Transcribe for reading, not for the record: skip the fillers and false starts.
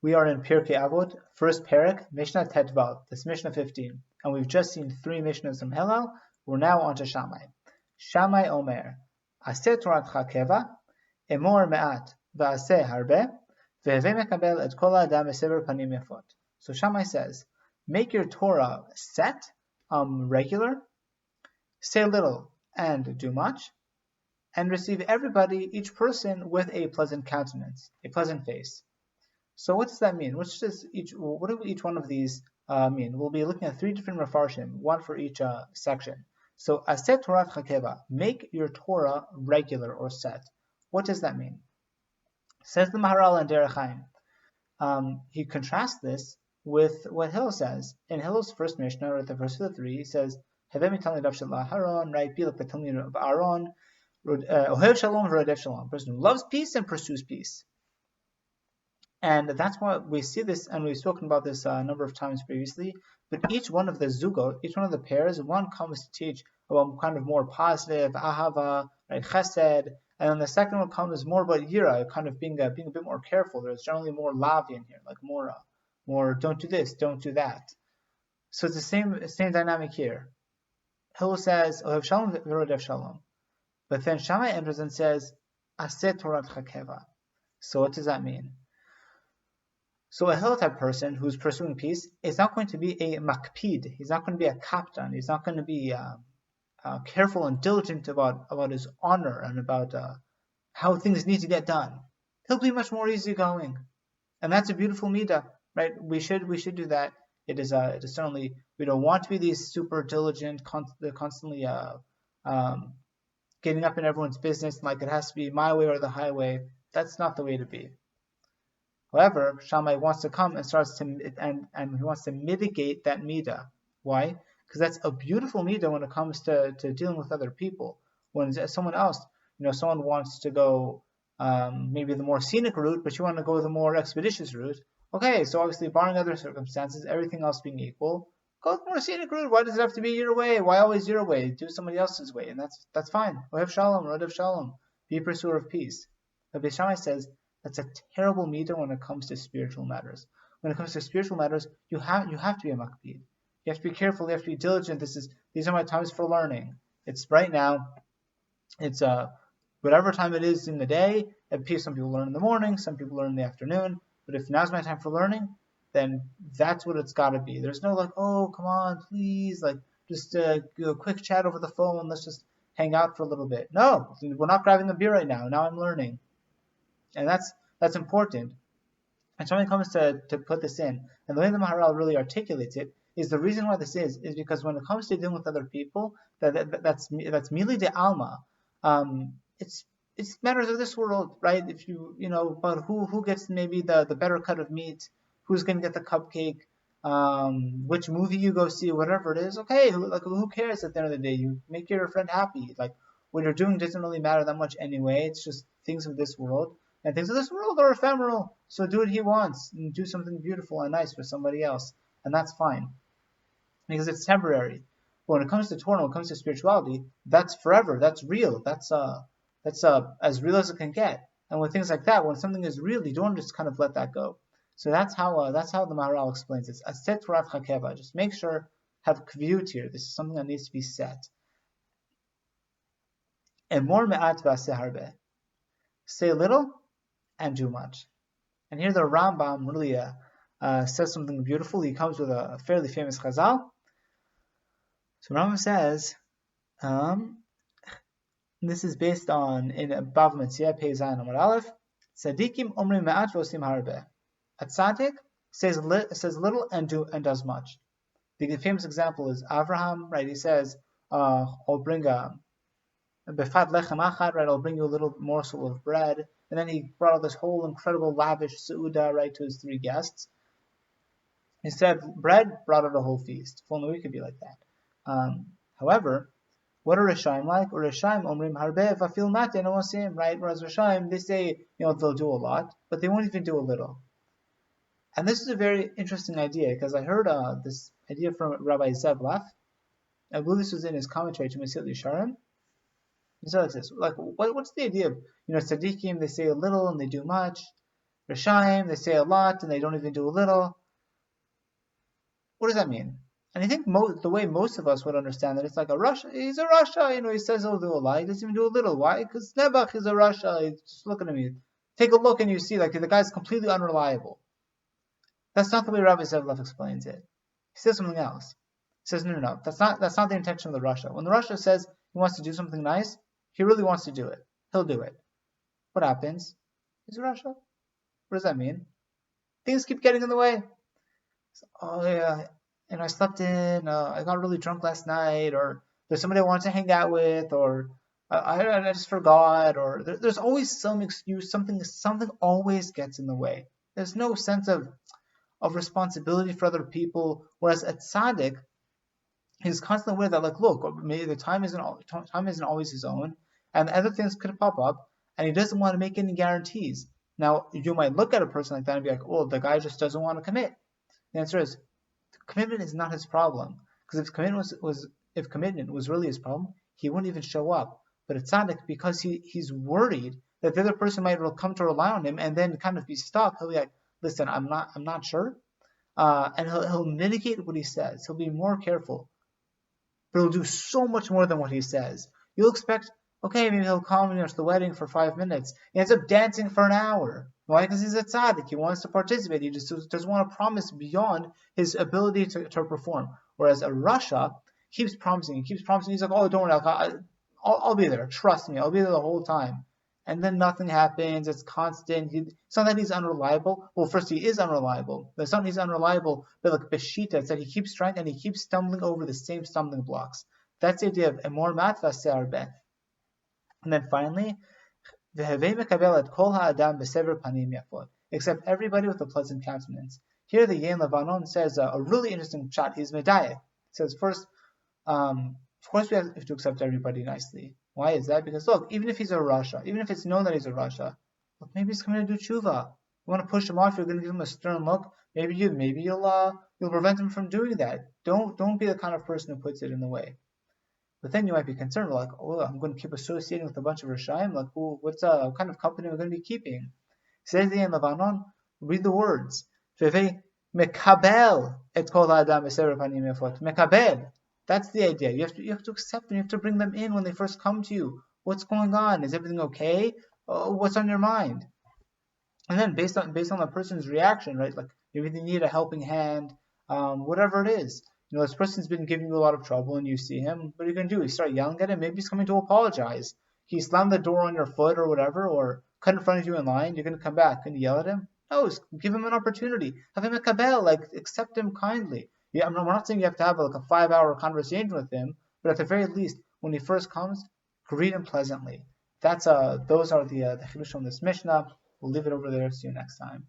We are in Pirkei Avot, first parak, Mishnah Tetvav. This Mishnah 15, and we've just seen 3 Mishnahs from Hillel. We're now on to Shammai. Shammai Omer, Aseh Toratcha Keva, Emor Me'at, V'aseh Harbe, Ve'hevei Mekabel et Kol Adam V'sever Panim Yafot. So Shammai says, make your Torah set, regular, say little and do much, and receive everybody, each person, with a pleasant countenance, a pleasant face. So what does that mean? What do each one of these mean? We'll be looking at 3 different mafarshim, one for each section. So Aset Torat Chakeva, make your Torah regular or set. What does that mean? Says the Maharal and Derech Haim. He contrasts this with what Hillel says. In Hillel's first Mishnah, or at the first of the 3, he says, Havemi Talmid Shel Aharon, right? Be like the Talmid of Aaron, Ohev Shalom, Rodef Shalom, person who loves peace and pursues peace. And that's why we see this, and we've spoken about this a number of times previously, but each one of the zugot, each one of the pairs, one comes to teach about kind of more positive, ahava, right, chesed, and then the second one comes more about yira, kind of being a bit more careful. There's generally more lavi in here, like more don't do this, don't do that. So it's the same dynamic here. Hillel says, Ohev Shalom, Rodef Shalom. But then Shammai enters and says, Aseh Torat Chakeva. So what does that mean? So a Hillel type person who's pursuing peace is not going to be a makpid. He's not going to be a kaptan. He's not going to be careful and diligent about his honor and about how things need to get done. He'll be much more easygoing, and that's a beautiful midah, right? We should do that. It is certainly, we don't want to be these super diligent, constantly getting up in everyone's business, like it has to be my way or the highway. That's not the way to be. However, Shammai wants to come and he wants to mitigate that midah. Why? Because that's a beautiful midah when it comes to dealing with other people. When someone else, someone wants to go maybe the more scenic route, but you want to go the more expeditious route. Okay, so obviously barring other circumstances, everything else being equal, go the more scenic route. Why does it have to be your way? Why always your way? Do somebody else's way, and that's fine. Ohev Shalom, Rodef Shalom. Be a pursuer of peace. But Shammai says, that's a terrible midah when it comes to spiritual matters. When it comes to spiritual matters, you have to be a makpid. You have to be careful. You have to be diligent. These are my times for learning. It's right now. It's whatever time it is in the day. Some people learn in the morning. Some people learn in the afternoon. But if now's my time for learning, then that's what it's got to be. There's no oh, come on, please, just do a quick chat over the phone. Let's just hang out for a little bit. No, we're not grabbing a beer right now. Now I'm learning. And that's important. And somebody comes to put this in, and the way the Maharal really articulates it is the reason why this is because when it comes to dealing with other people, that's mili de alma. It's matters of this world, right? If about who gets maybe the better cut of meat, who's going to get the cupcake, which movie you go see, whatever it is. Okay, who cares at the end of the day? You make your friend happy. What you're doing doesn't really matter that much anyway. It's just things of this world. And things of this world are ephemeral, so do what he wants and do something beautiful and nice for somebody else, and that's fine because it's temporary. But when it comes to Torah, when it comes to spirituality, that's forever. That's real. That's as real as it can get. And with things like that, when something is real, you don't just kind of let that go. So that's how the Maharal explains it. Aset Torat Chakeva. Just make sure have kviut here. This is something that needs to be set. Emor me'at v'aseh harbe. Say little and do much. And here the Rambam really says something beautiful. He comes with a fairly famous chazal. So Rambam says, this is based on in Bava Metzia, Pei Zayin Amar Aleph, Tzadikim omrim me'at v'osim harbe. A tzaddik says little and does much. The famous example is Avraham, right? He says, I'll bring befad lechem achad, right? I'll bring you a little morsel of bread. And then he brought out this whole incredible lavish seudah, right, to his 3 guests. Instead of bread, brought out a whole feast. If only we could be like that. However, what are Rishaim like? Or Rishaim omrim harbe vafil mate no osim, right? Whereas Rishaim, they say, they'll do a lot, but they won't even do a little. And this is a very interesting idea because I heard this idea from Rabbi Zev Leff. I believe this was in his commentary to Mesilat Yesharim. So it says, what's the idea of, tzaddikim, they say a little and they do much. Rishaim, they say a lot and they don't even do a little. What does that mean? And I think the way most of us would understand that, it's like a Rasha. He's a Rasha, he says he'll do a lot. He doesn't even do a little. Why? Because Nebuch is a Rasha. He's just looking at me. Take a look and you see, like, the guy's completely unreliable. That's not the way Rabbi Leff explains it. He says something else. He says, no. That's not the intention of the Rasha. When the Rasha says he wants to do something nice, he really wants to do it. He'll do it. What happens? He's a Rasha. What does that mean? Things keep getting in the way. Oh yeah, I slept in. I got really drunk last night, or there's somebody I wanted to hang out with, or I just forgot, or there's always some excuse. Something always gets in the way. There's no sense of responsibility for other people. Whereas at tzaddik, he's constantly aware that, like, look, maybe the time isn't always his own, and other things could pop up, and he doesn't want to make any guarantees. Now, you might look at a person like that and be like, oh, the guy just doesn't want to commit. The answer is, commitment is not his problem. Because if commitment was really his problem, he wouldn't even show up. But it's tzaddik, because he's worried that the other person might come to rely on him and then kind of be stuck. He'll be like, listen, I'm not sure, and he'll mitigate what he says. He'll be more careful, but he'll do so much more than what he says. You'll expect, okay, maybe he'll come to the wedding for 5 minutes. He ends up dancing for an hour. Why? Because he's a tzaddik. He wants to participate. He just doesn't want to promise beyond his ability to perform. Whereas a Rasha keeps promising. He's like, oh, don't worry, I'll be there. Trust me, I'll be there the whole time. And then nothing happens. It's constant. It's not that he's unreliable. Well, first, he is unreliable. But it's not that he's unreliable, but like Beshita, it's that he keeps trying and he keeps stumbling over the same stumbling blocks. That's the idea of Emor Matva Se'arbeh. And then finally, except everybody with a pleasant countenance. Here the Yein Levanon says a really interesting shot. He's medayek. He says first, of course we have to accept everybody nicely. Why is that? Because look, even if he's a Rasha, even if it's known that he's a Rasha, look, maybe he's coming to do tshuva. You want to push him off, you're going to give him a stern look. Maybe you'll prevent him from doing that. Don't be the kind of person who puts it in the way. But then you might be concerned, like, oh, I'm going to keep associating with a bunch of Rishaim. Like, oh, what kind of company am I going to be keeping? Says the Yein Levanon, read the words. Mekabel et kol ha'adam b'sever panim yafot. Mekabel. That's the idea. You have to accept them. You have to bring them in when they first come to you. What's going on? Is everything okay? What's on your mind? And then based on the person's reaction, right? Like, maybe they need a helping hand, whatever it is. This person's been giving you a lot of trouble and you see him. What are you going to do? You start yelling at him? Maybe he's coming to apologize. He slammed the door on your foot or whatever, or cut in front of you in line. You're going to come back and yell at him? No, give him an opportunity. Have him a kabel, like, accept him kindly. Yeah, we're not saying you have to have like a 5-hour conversation with him, but at the very least, when he first comes, greet him pleasantly. Those are the chidushim in this Mishnah. We'll leave it over there. See you next time.